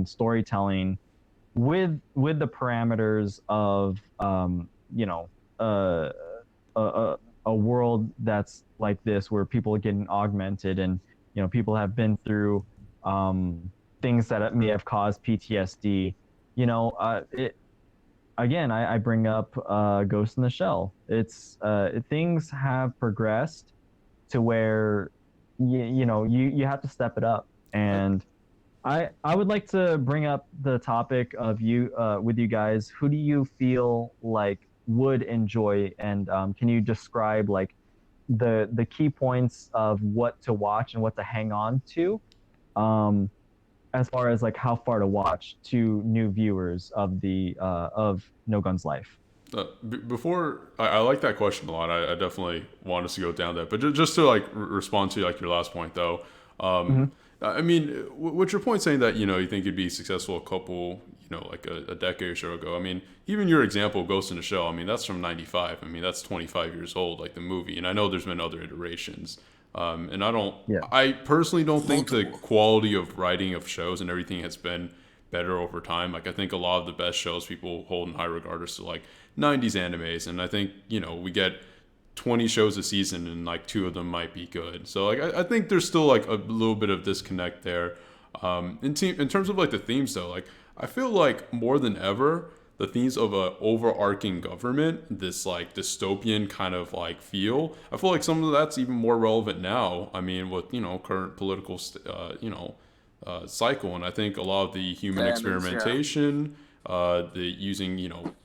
storytelling with the parameters of you know uh, a world that's like this, where people are getting augmented, and people have been through things that may have caused PTSD. It again, I bring up Ghost in the Shell. It's things have progressed to where you have to step it up. And I would like to bring up the topic of you with you guys. Who do you feel like would enjoy, and can you describe like the key points of what to watch and what to hang on to, as far as like how far to watch to new viewers of the of No Guns Life? Before I like that question a lot. I definitely want us to go down that, but just to like respond to like your last point though. Mhm. I mean, what's your point saying that you think you'd be successful a couple like a decade or so ago? I mean, even your example, Ghost in the Shell. I mean, that's from '95. I mean, that's 25 years old, like the movie. And I know there's been other iterations. And Yeah. I personally don't think the Multiple. quality of writing of shows and everything has been better over time. Like I think a lot of the best shows people hold in high regard are still like '90s animes, and I think we get 20 shows a season and like two of them might be good. So like I think there's still like a little bit of disconnect there. In terms of like the themes though, like I feel like more than ever the themes of a overarching government, this like dystopian kind of like feel, I feel like some of that's even more relevant now. I mean, with current political cycle, and I think a lot of the human Standards, yeah. experimentation, the using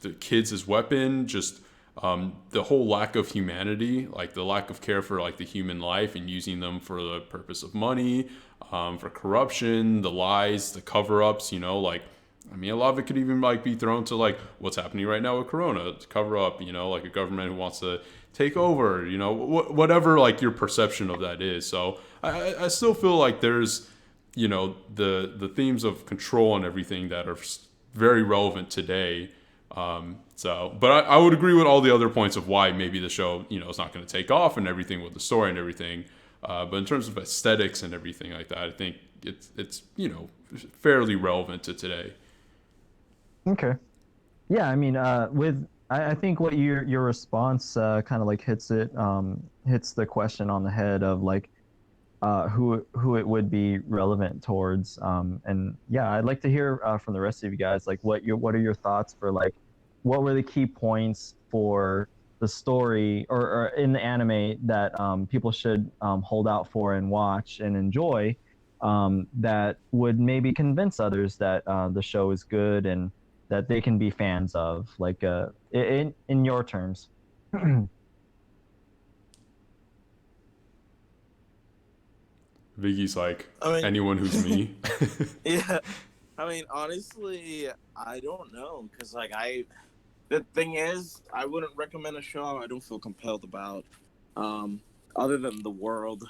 the kids as weapon, just the whole lack of humanity, like the lack of care for like the human life and using them for the purpose of money, for corruption, the lies, the cover-ups, like I mean, a lot of it could even like be thrown to like what's happening right now with Corona, to cover up, like a government who wants to take over, whatever like your perception of that is. So I still feel like there's, the themes of control and everything that are very relevant today. But I would agree with all the other points of why maybe the show, is not going to take off and everything with the story and everything. But in terms of aesthetics and everything like that, I think it's fairly relevant to today. Okay. Yeah, I mean, I think what your response kind of like hits the question on the head of like who it would be relevant towards. And yeah, I'd like to hear from the rest of you guys, like what are your thoughts for like what were the key points for the story or in the anime that people should hold out for and watch and enjoy, that would maybe convince others that the show is good and that they can be fans of, like in your terms. Viggy's like I mean, anyone who's me. yeah. I mean, honestly, I don't know, because the thing is, I wouldn't recommend a show I don't feel compelled about, um, other than the world.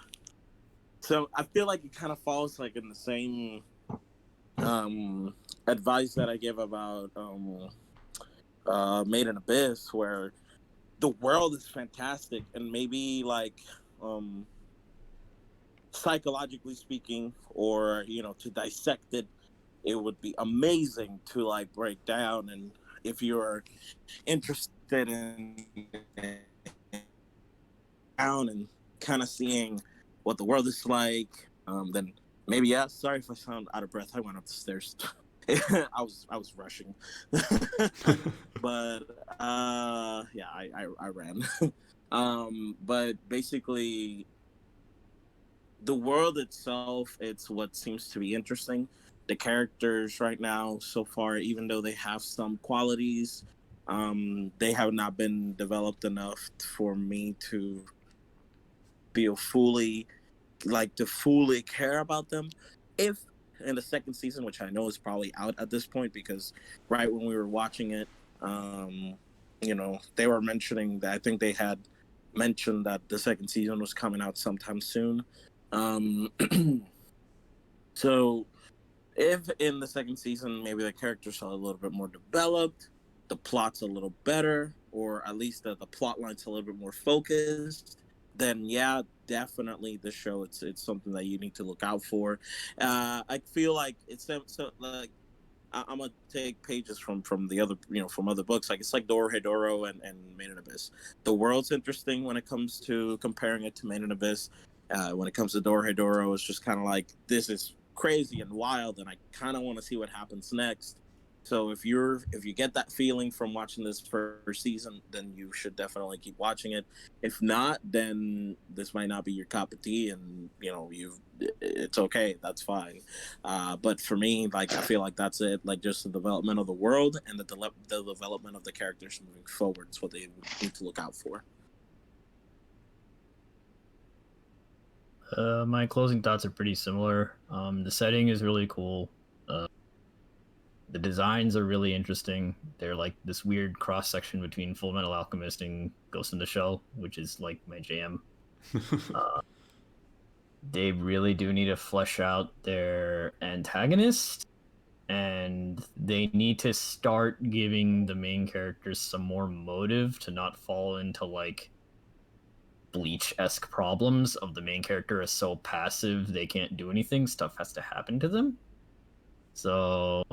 So I feel like it kind of falls like in the same advice that I give about Made in Abyss, where the world is fantastic, and maybe like psychologically speaking, or to dissect it, it would be amazing to like break down. And if you're interested in down and kind of seeing what the world is like, then maybe, yeah. Sorry if I sound out of breath. I went up the stairs. I was rushing, but yeah, I ran. But basically, the world itself, it's what seems to be interesting. The characters right now, so far, even though they have some qualities, they have not been developed enough for me to feel to fully care about them. If in the second season, which I know is probably out at this point, because right when we were watching it, they were mentioning that, I think they had mentioned that the second season was coming out sometime soon. Um, so if in the second season maybe the characters are a little bit more developed, the plot's a little better, or at least the plot line's a little bit more focused, then yeah, definitely the show. It's something that you need to look out for. I feel like so like I'm gonna take pages from the other from other books. Like it's like Dorohedoro and Made in Abyss. The world's interesting when it comes to comparing it to Made in Abyss. When it comes to Dorohedoro, it's just kind of like this is crazy and wild, and I kind of want to see what happens next. So if you get that feeling from watching this first season, then you should definitely keep watching it. If not, then this might not be your cup of tea, and it's okay. That's fine. But for me, like I feel like that's it. Like just the development of the world and the development of the characters moving forward is what they need to look out for. My closing thoughts are pretty similar. The setting is really cool. The designs are really interesting. They're like this weird cross section between Full Metal Alchemist and Ghost in the Shell, which is like my jam. They really do need to flesh out their antagonist, and they need to start giving the main characters some more motive to not fall into like Bleach-esque problems of the main character is so passive they can't do anything. Stuff has to happen to them. So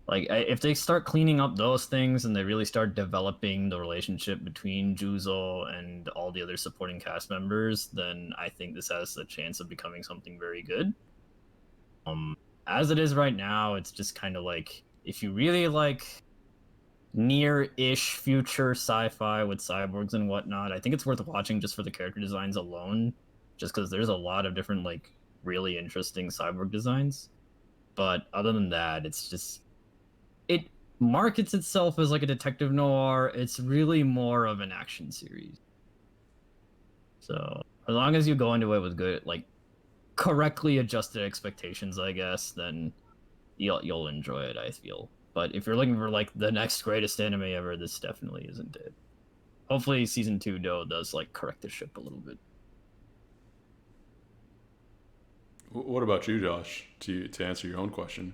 if they start cleaning up those things and they really start developing the relationship between Juzo and all the other supporting cast members, then I think this has a chance of becoming something very good. As it is right now, it's just kind of like, if you really like near-ish future sci-fi with cyborgs and whatnot, I think it's worth watching just for the character designs alone, just because there's a lot of different like really interesting cyborg designs. But other than that, it's just, it markets itself as like a detective noir. It's really more of an action series. So as long as you go into it with good, like correctly adjusted expectations, I guess, then you'll enjoy it, I feel. But if you're looking for like the next greatest anime ever, this definitely isn't it. Hopefully season 2 does like correct the ship a little bit. What about you, Josh? To answer your own question.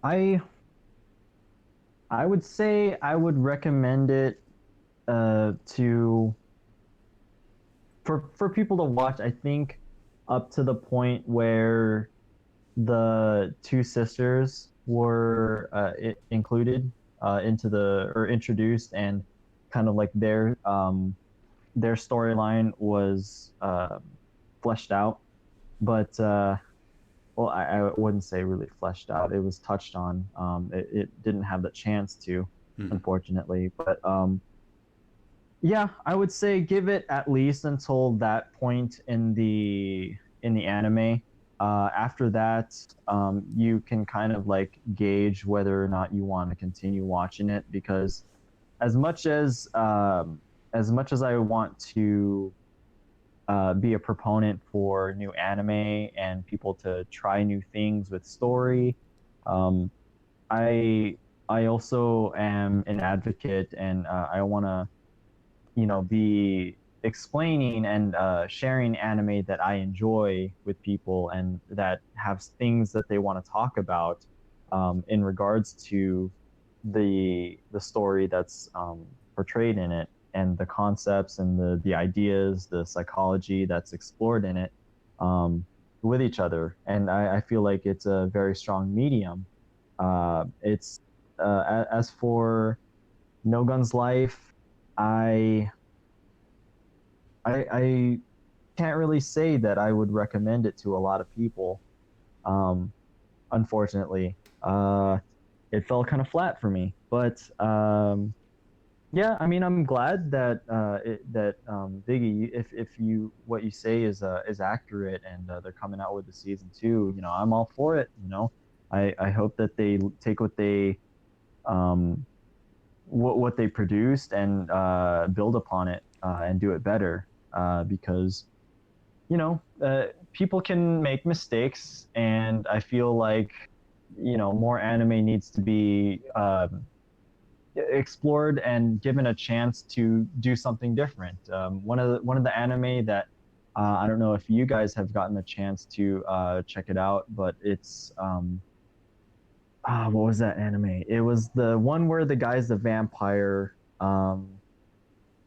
I would say I would recommend it to for people to watch. I think up to the point where the two sisters were included into or introduced, and kind of like their storyline was fleshed out, but well, I wouldn't say really fleshed out. It was touched on. It didn't have the chance to, unfortunately. But yeah, I would say give it at least until that point in the anime. After that, you can kind of like gauge whether or not you want to continue watching it, because as much as I want to be a proponent for new anime and people to try new things with story, I also am an advocate, and I want to be explaining and sharing anime that I enjoy with people and that have things that they want to talk about in regards to the story that's portrayed in it, and the concepts and the ideas, the psychology that's explored in it with each other. And I feel like it's a very strong medium. It's as for No Gun's Life, I can't really say that I would recommend it to a lot of people. Unfortunately, it fell kind of flat for me. But yeah, I mean, I'm glad that Biggie, if you what you say is accurate, and they're coming out with the season 2. I'm all for it. I hope that they take what they what they produced and build upon it and do it better, because people can make mistakes, and I feel like more anime needs to be explored and given a chance to do something different. One of the anime that I don't know if you guys have gotten a chance to check it out, but it's what was that anime? It was the one where the guy's the vampire, or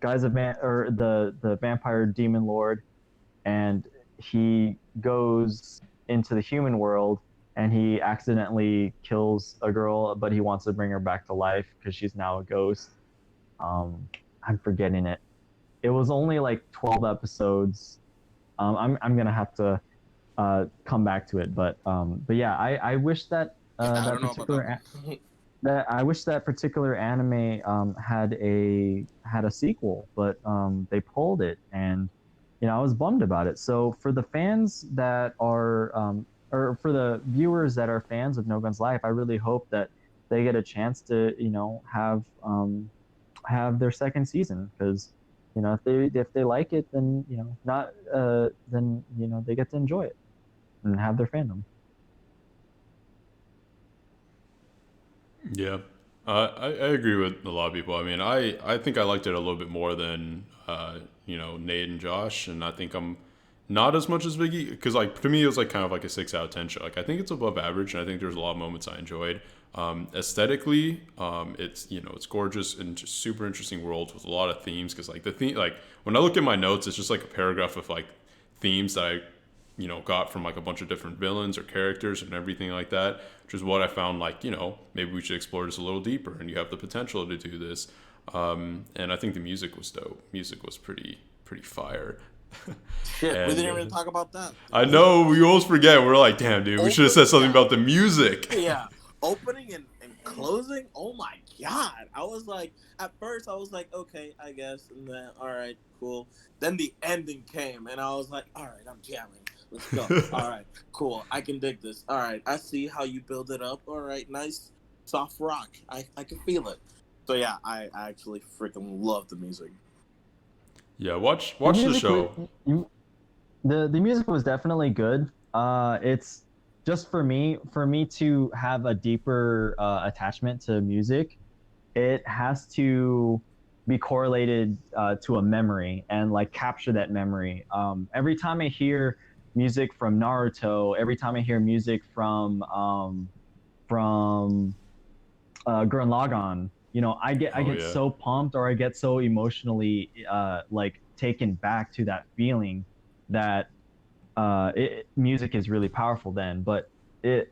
the vampire demon lord, and he goes into the human world and he accidentally kills a girl, but he wants to bring her back to life because she's now a ghost. Um, I'm forgetting it. It was only like 12 episodes. I'm gonna have to come back to it, but yeah, I wish that I that don't know about that particular one. that I wish that particular anime had a sequel, but they pulled it, and I was bummed about it. So for the fans that are or for the viewers that are fans of No Guns Life, I really hope that they get a chance to have their second season, because if they like it, then not then they get to enjoy it and have their fandom. Yeah, I agree with a lot of people. I mean, I think I liked it a little bit more than Nate and Josh, and I think I'm not as much as Biggie because like to me it was like kind of like a 6 out of 10 show. Like I think it's above average, and I think there's a lot of moments I enjoyed. Aesthetically, it's it's gorgeous and just super interesting worlds with a lot of themes. Because like the theme, like when I look at my notes, it's just like a paragraph of like themes that I got from like a bunch of different villains or characters and everything like that, which is what I found like, maybe we should explore this a little deeper and you have the potential to do this. And I think the music was dope. Music was pretty fire. Shit, we And didn't even talk about that. I know we always forget. We're like, damn, dude, we should have said something about the music. Yeah, opening and closing. Oh my god! I was like, at first I was like, okay, I guess, and then all right, cool. Then the ending came, and I was like, all right, I'm jamming. Let's go. All right, cool. I can dig this. All right, I see how you build it up. All right, nice soft rock. I can feel it. So yeah, I actually freaking love the music. Yeah, watch the show. The music was definitely good. It's just for me to have a deeper attachment to music, it has to be correlated to a memory and like capture that memory. Every time I hear music from Naruto, every time I hear music from Gurren Lagann, I get Yeah. so pumped, or I get so emotionally like taken back to that feeling that music is really powerful then. But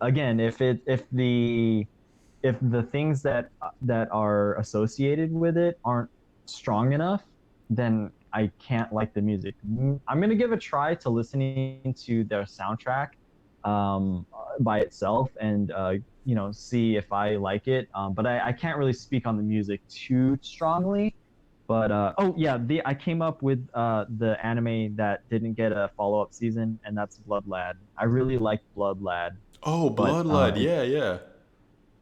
again, if the things that are associated with it aren't strong enough, then I can't like the music. I'm gonna give a try to listening to their soundtrack by itself, and see if I like it. But I can't really speak on the music too strongly. But oh yeah, I came up with the anime that didn't get a follow-up season, and that's Blood Lad. I really liked Blood Lad, Oh, but Bloodlad. Yeah, yeah.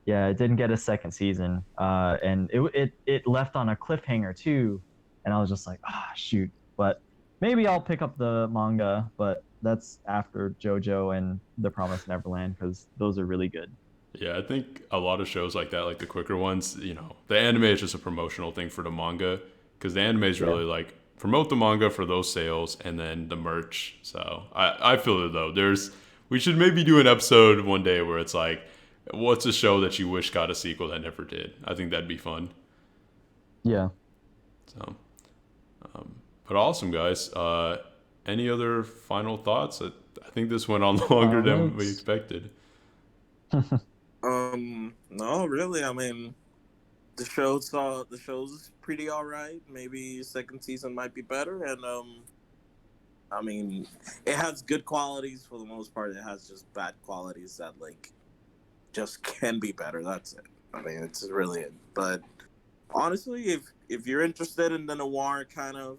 yeah, it didn't get a second season, and it left on a cliffhanger too, and I was just like, shoot. But maybe I'll pick up the manga, but that's after JoJo and The Promised Neverland, because those are really good. Yeah, I think a lot of shows like that, like the quicker ones, the anime is just a promotional thing for the manga because the anime is Yeah. really like promote the manga for those sales and then the merch. So I feel it though. We should maybe do an episode one day where it's like, what's a show that you wish got a sequel that never did? I think that'd be fun. Yeah. So, but awesome, guys. Any other final thoughts? I think this went on longer than we Let's expected. No, really. I mean, the show's pretty all right. Maybe second season might be better, and I mean, it has good qualities for the most part. It has just bad qualities that like just can be better. That's it. I mean, it's really it. But honestly, if you're interested in the noir kind of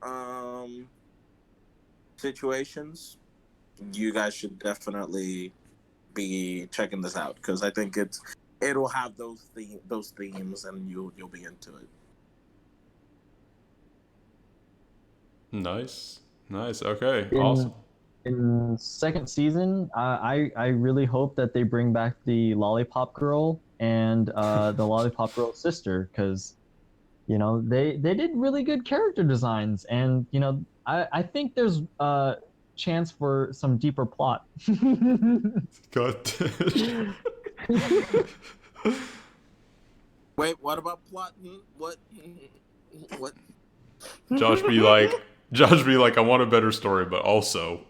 um situations, you guys should definitely be checking this out because I think it'll have those themes and you'll be into it. Nice. Nice. Okay. in Awesome. in second season, I really hope that they bring back the Lollipop Girl and the Lollipop Girl's sister, because they did really good character designs, and I think there's chance for some deeper plot. Got Wait, what about plot? What? What? Josh be like, I want a better story, but also.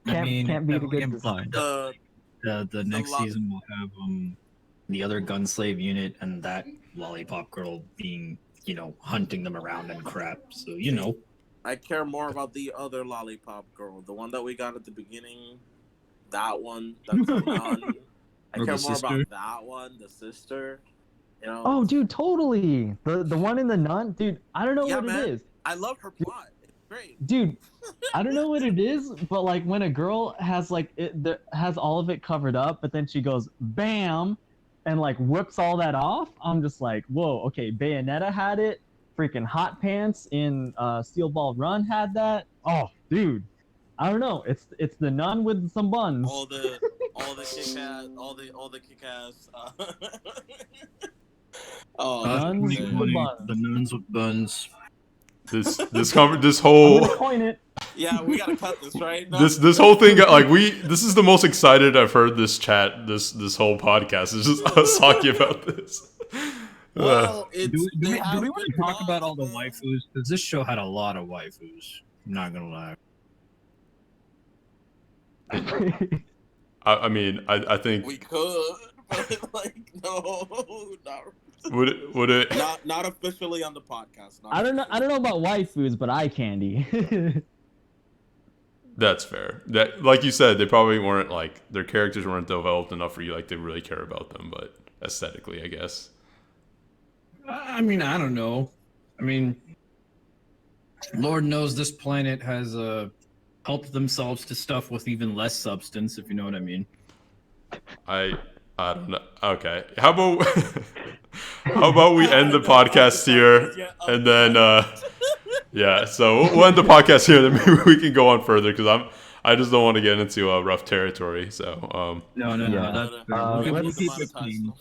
Can't beat a good implied design. the next season will have the other gun slave unit and that lollipop girl being, hunting them around and crap. So I care more about the other lollipop girl, the one that we got at the beginning. That one, that's a nun. I Or care the more sister. about that one, the sister. Oh, dude, totally. The one in the nun, dude. I don't know Yeah, what man. it is, I love her plot. It's great. dude. I don't know what it is, but like when a girl has has all of it covered up, but then she goes bam, and like whips all that off. I'm just like, whoa, okay. Bayonetta had it. Freaking Hot Pants in Steel Ball Run had that. Oh, dude. I don't know. It's the nun with some buns. All the kick ass, all the kick ass. Oh, Nuns man. with buns. the nuns with buns. This this I'm whole gonna coin it. Yeah, we gotta cut this, right? No? this whole thing this is the most excited I've heard this chat this whole podcast. It's just us talking about this. Well, Do we they have want good to talk about plots, all the man. waifus? Because this show had a lot of waifus. I'm not gonna lie. I mean, I think We could, but like, no, would it not officially on the podcast. I don't know about waifus, but eye candy. That's fair. That, like you said, they probably weren't like their characters weren't developed enough for you like to really care about them, but aesthetically, I guess. I mean, I don't know. I mean, Lord knows this planet has helped themselves to stuff with even less substance, if you know what I mean. I don't know. Okay, how about we end the podcast here, and then yeah. So we'll end the podcast here, then maybe we can go on further because I just don't want to get into rough territory. So No, Yeah. that's fair. We'll let's keep it clean.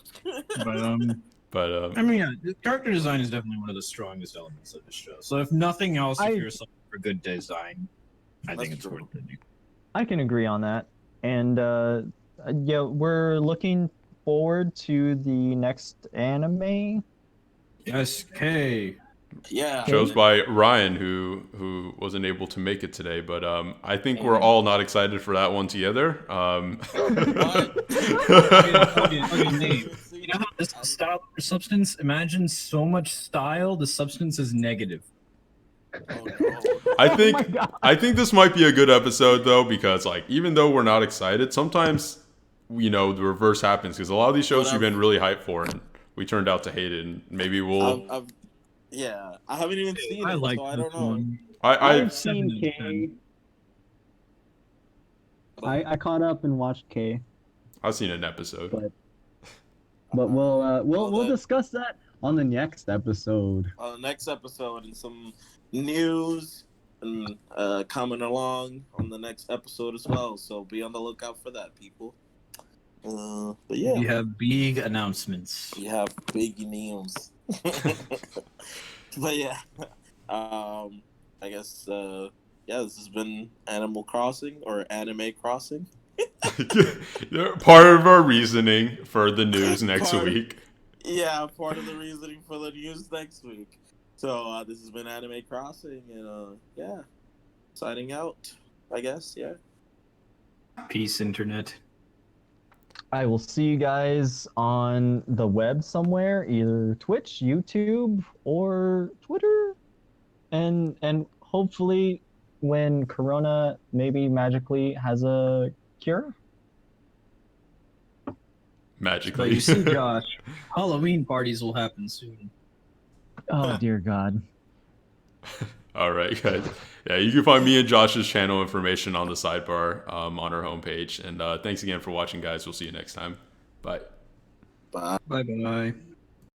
But I mean, yeah, the character design is definitely one of the strongest elements of the show. So if nothing else, if you're looking for good design, I think it's worth it. I can agree on that. And yeah, we're looking forward to the next anime. Yes, K. Yeah. shows by Ryan who wasn't able to make it today, but I think we're all not excited for that one together. Okay, Nate. You know how this is style over substance? Imagine so much style, the substance is negative. Oh, no. I Oh think my God. I think this might be a good episode though, because like even though we're not excited, sometimes the reverse happens because a lot of these shows But we've been really hyped for and we turned out to hate it, and maybe we'll. Yeah, I haven't even seen I it, like so I this don't know. one. I've seven seen out of K. 10. I caught up and watched K. I've seen an episode. But we'll then- discuss that on the next episode. On the next episode, and some news and coming along on the next episode as well. So be on the lookout for that, people. But yeah, You have big announcements. we have big news. But yeah, I guess yeah, this has been Animal Crossing or Anime Crossing. Part of our reasoning for the news next Part- week. Yeah, part of the reasoning for the news next week. So this has been Anime Crossing, and yeah, signing out. I guess, yeah. Peace, internet. I will see you guys on the web somewhere, either Twitch, YouTube, or Twitter. And hopefully when Corona maybe magically has a cure. Magically. But you see, Josh, Halloween parties will happen soon. Oh dear God. All right, guys. Yeah, you can find me and Josh's channel information on the sidebar on our homepage. And thanks again for watching, guys. We'll see you next time. Bye. Bye. Bye-bye.